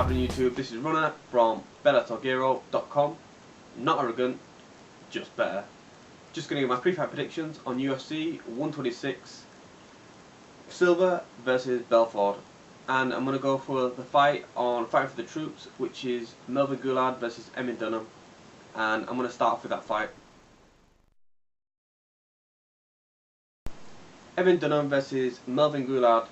happening YouTube? This is Runner from BetterTalgero.com. Not arrogant, just better. Just going to give my pre-fight predictions on UFC 126, Silva versus Belfort. And I'm going to go for the fight on Fighting for the Troops, which is Melvin Guillard versus Dunham. And I'm going to start off with that fight. Dunham versus Melvin Guillard.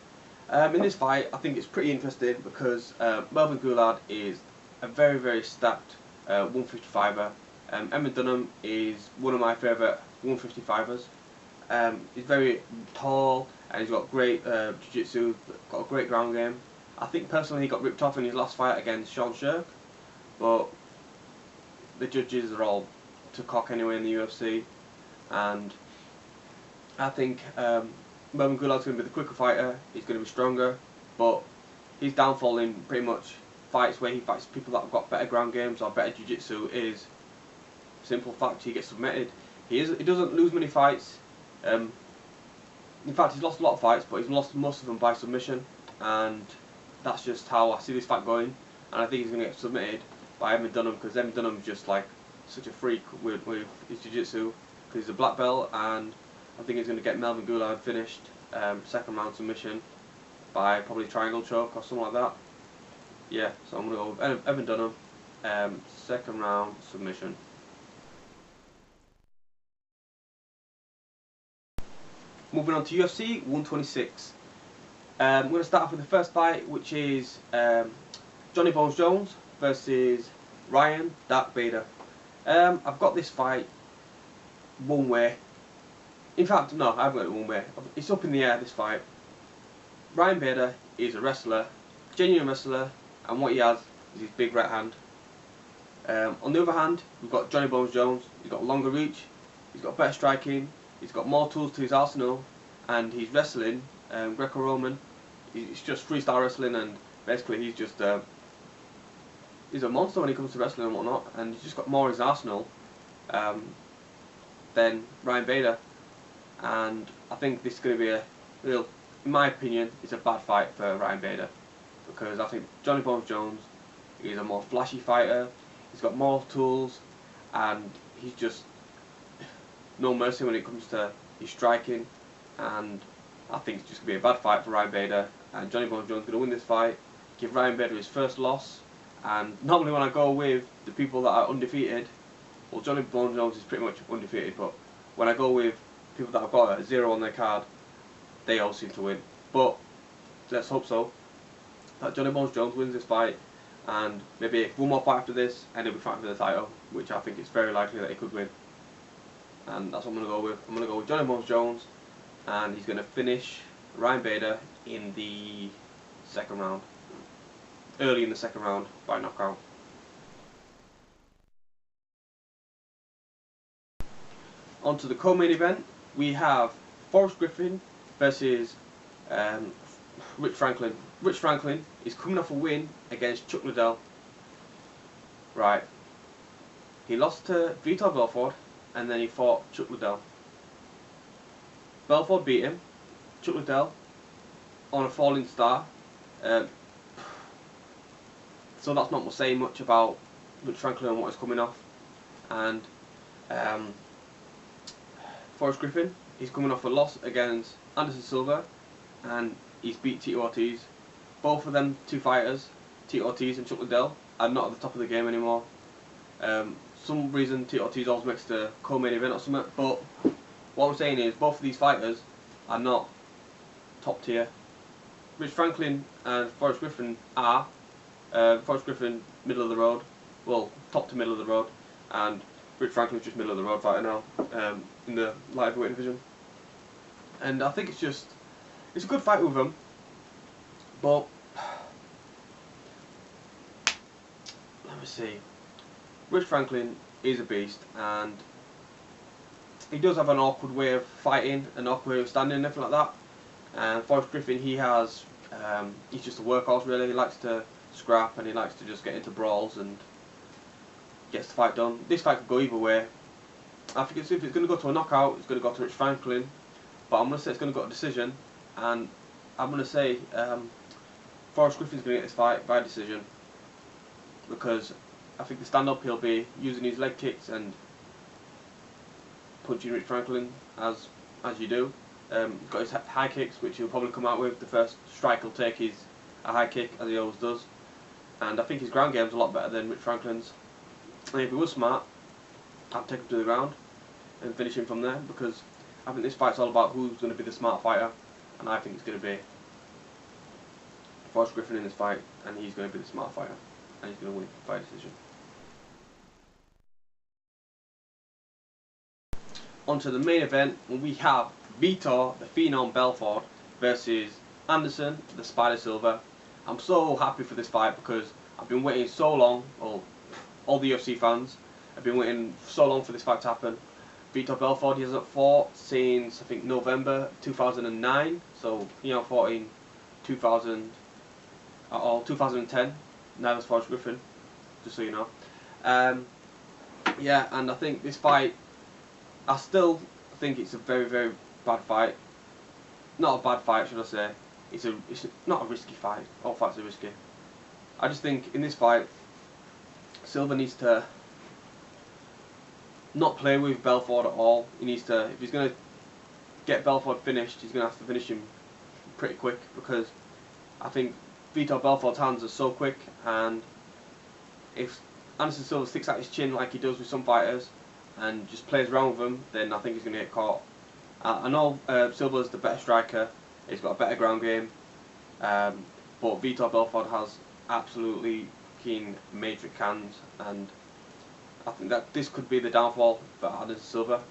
In this fight, I think it's pretty interesting because Melvin Guillard is a very stacked 155er. Dunham is one of my favourite 155ers. He's very tall and he's got great jiu-jitsu, got a great ground game. I think personally he got ripped off in his last fight against Sean Shirk, but the judges are all to cock anyway in the UFC, and I think Melvin Guillard's going to be the quicker fighter. He's going to be stronger, but his downfall in pretty much fights where he fights people that have got better ground games or better jiu-jitsu is simple fact: he gets submitted. He doesn't lose many fights. In fact, he's lost a lot of fights, but he's lost most of them by submission, and that's just how I see this fight going. And I think he's going to get submitted by Dunham because Dunham's just like such a freak with his jiu-jitsu because he's a black belt, and I think he's going to get Melvin Guillard finished second round submission by probably triangle choke or something like that. Yeah, so I'm going to go with Dunham, second round submission. Moving on to UFC 126. I'm going to start off with the first fight, which is Johnny Bones Jones versus Ryan Dark Bader. I've got this fight one way. In fact, no, I haven't got it one way. It's up in the air, this fight. Ryan Bader is a wrestler, genuine wrestler, and what he has is his big right hand. On the other hand, we've got Johnny Bones Jones. He's got longer reach, he's got better striking, he's got more tools to his arsenal, and he's wrestling Greco-Roman. It's just freestyle wrestling, and basically he's just he's a monster when he comes to wrestling and whatnot, and he's just got more in his arsenal than Ryan Bader. And I think this is going to be a real, in my opinion, it's a bad fight for Ryan Bader, because I think Johnny Bones Jones is a more flashy fighter, he's got more tools, and he's just no mercy when it comes to his striking. And I think it's just going to be a bad fight for Ryan Bader, and Johnny Bones Jones is going to win this fight, give Ryan Bader his first loss. And normally when I go with the people that are undefeated, well, Johnny Bones Jones is pretty much undefeated, but when I go with people that have got a 0 on their card, they all seem to win. But let's hope so, that Johnny Bones Jones wins this fight, and maybe one more fight after this and he'll be fighting for the title, which I think is very likely that he could win. And that's what I'm going to go with. I'm going to go with Johnny Bones Jones, and he's going to finish Ryan Bader in the second round, early in the second round by knockout. On to the co-main event, we have Forrest Griffin versus Rich Franklin. Rich Franklin is coming off a win against Chuck Liddell. Right, he lost to Vitor Belfort, and then he fought Chuck Liddell. Belfort beat him, Chuck Liddell, on a falling star. So that's not saying much about Rich Franklin and what he's coming off. And Forrest Griffin, he's coming off a loss against Silva, and he's beat Tito Ortiz. Both of them two fighters, Tito Ortiz and Chuck Liddell, are not at the top of the game anymore. Some reason Tito Ortiz always makes the co-main event or something, but what I'm saying is both of these fighters are not top tier. Rich Franklin and Forrest Griffin are. Forrest Griffin, middle of the road, well, top to middle of the road, and Rich Franklin's just middle of the road fighter now in the light heavyweight division. And I think it's a good fight with them, but let me see. Rich Franklin is a beast, and he does have an awkward way of fighting, an awkward way of standing, and everything like that. And Forrest Griffin, he's just a workhorse really. He likes to scrap, and he likes to just get into brawls and gets the fight done. This fight could go either way. I think if it's going to go to a knockout, it's going to go to Rich Franklin, but I'm going to say it's going to go to a decision, and I'm going to say Forrest Griffin's going to get this fight by decision. because I think the stand-up he'll be using his leg kicks and punching Rich Franklin as you do. He's got his high kicks, which he'll probably come out with. The first strike he'll take is a high kick, as he always does. And I think his ground game's a lot better than Rich Franklin's. And if he was smart, I'd take him to the ground and finish him from there, because I think this fight's all about who's going to be the smart fighter, and I think it's going to be Forrest Griffin in this fight, and he's going to be the smart fighter, and he's going to win by decision. On to the main event, and we have Vitor, the Phenom Belfort, versus Anderson, the Spider Silva. I'm so happy for this fight because I've been waiting so long, well, all the UFC fans have been waiting so long for this fight to happen. Vitor Belfort, he hasn't fought since I think November 2009, so he hasn't fought in 2000 at all, 2010. Neither has Forrest Griffin, just so you know. Yeah, and I think this fight, I still think it's a very, very bad fight. Not a bad fight, should I say. It's not a risky fight. All fights are risky. I just think in this fight, Silva needs to not play with Belfort at all. He needs to, if he's going to get Belfort finished, he's going to have to finish him pretty quick, because I think Vitor Belfort's hands are so quick, and if Anderson Silva sticks out his chin like he does with some fighters and just plays around with them, then I think he's going to get caught. I know Silva's the better striker, he's got a better ground game, but Vitor Belfort has absolutely keen matrix hands, and I think that this could be the downfall for Anderson Silva.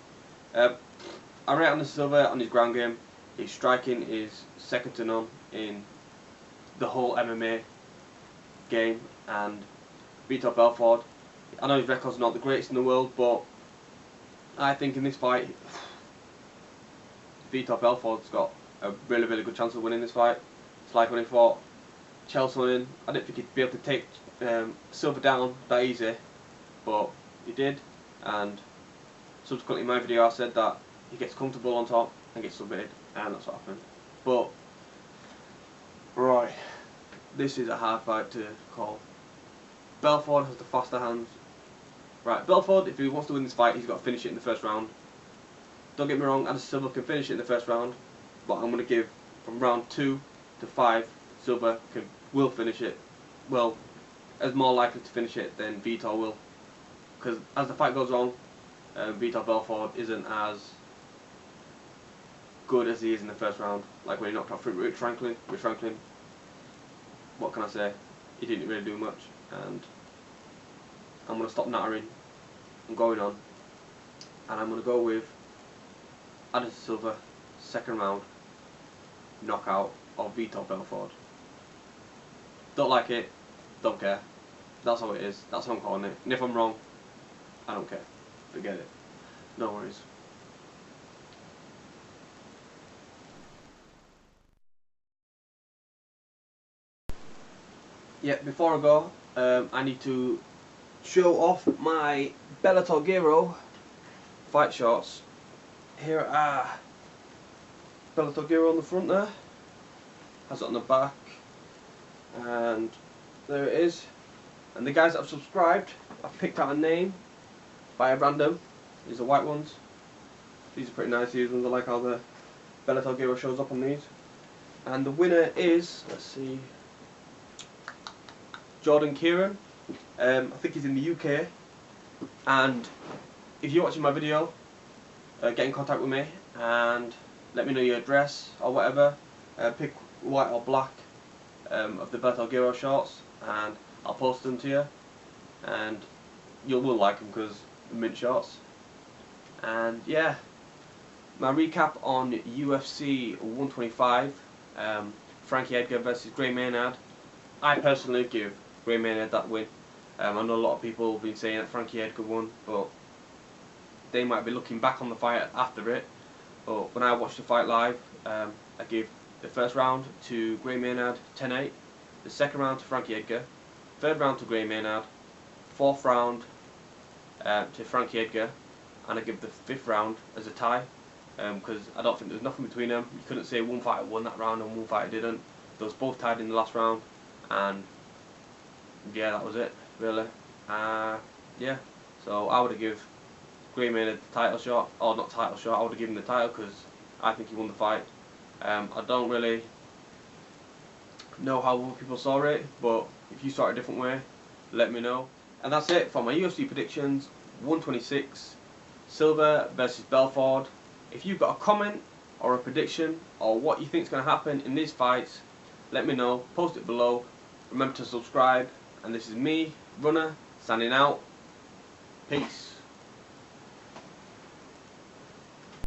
I rate Anderson Silva on his ground game. His striking is second to none in the whole MMA game, and Vitor Belfort, I know his record's not the greatest in the world, but I think in this fight Vitor Belfort's got a really, really good chance of winning this fight. It's like when he fought Chelsonin, I didn't think he'd be able to take Silva down that easy, but he did, and subsequently in my video I said that he gets comfortable on top and gets submitted, and that's what happened. But right, this is a hard fight to call. Belfort has the faster hands. Right, Belfort, if he wants to win this fight, he's got to finish it in the first round. Don't get me wrong, Anderson Silva can finish it in the first round, but I'm going to give from round 2 to 5, Silva will finish it. Well, is more likely to finish it than Vitor will, because as the fight goes on, Vitor Belfort isn't as good as he is in the first round. Like when he knocked out Rich Franklin, what can I say? He didn't really do much, and I'm going to stop nattering. I'm going on, and I'm going to go with Anderson Silva, second round, knockout of Vitor Belfort. Don't like it, don't care. That's how it is, that's how I'm calling it. And if I'm wrong, I don't care. Forget it. No worries. Yeah, before I go, I need to show off my Bellator Guillard fight shorts. Here are Bellator Guillard on the front there, has it on the back, and there it is. And the guys that have subscribed, I've picked out a name by a random. These are white ones. These are pretty nice, these ones. I like how the Bellator Guillard shows up on these. And the winner is, let's see, Jordan Kieran. I think he's in the UK, and if you're watching my video, get in contact with me and let me know your address or whatever. Pick white or black of the Bellator Guillard shorts, and I'll post them to you, and you will like them because they're mint shorts. And yeah, my recap on UFC 125, Frankie Edgar versus Gray Maynard. I personally give Gray Maynard that win. I know a lot of people have been saying that Frankie Edgar won, but they might be looking back on the fight after it. But when I watched the fight live, I gave the first round to Gray Maynard 10-8, the second round to Frankie Edgar, third round to Gray Maynard, fourth round to Frankie Edgar, and I give the fifth round as a tie, because I don't think there's nothing between them. You couldn't say one fighter won that round and one fighter didn't. They was both tied in the last round, and yeah, that was it. really. Yeah, so I would have give Green Maynard the title shot, or not title shot, I would have given him the title because I think he won the fight. I don't really know how other people saw it, but if you saw it a different way, let me know. And that's it for my UFC predictions. 126, Silva versus Belfort. If you've got a comment or a prediction or what you think is going to happen in these fights, let me know. Post it below. Remember to subscribe. And this is me, Runner, signing out. Peace.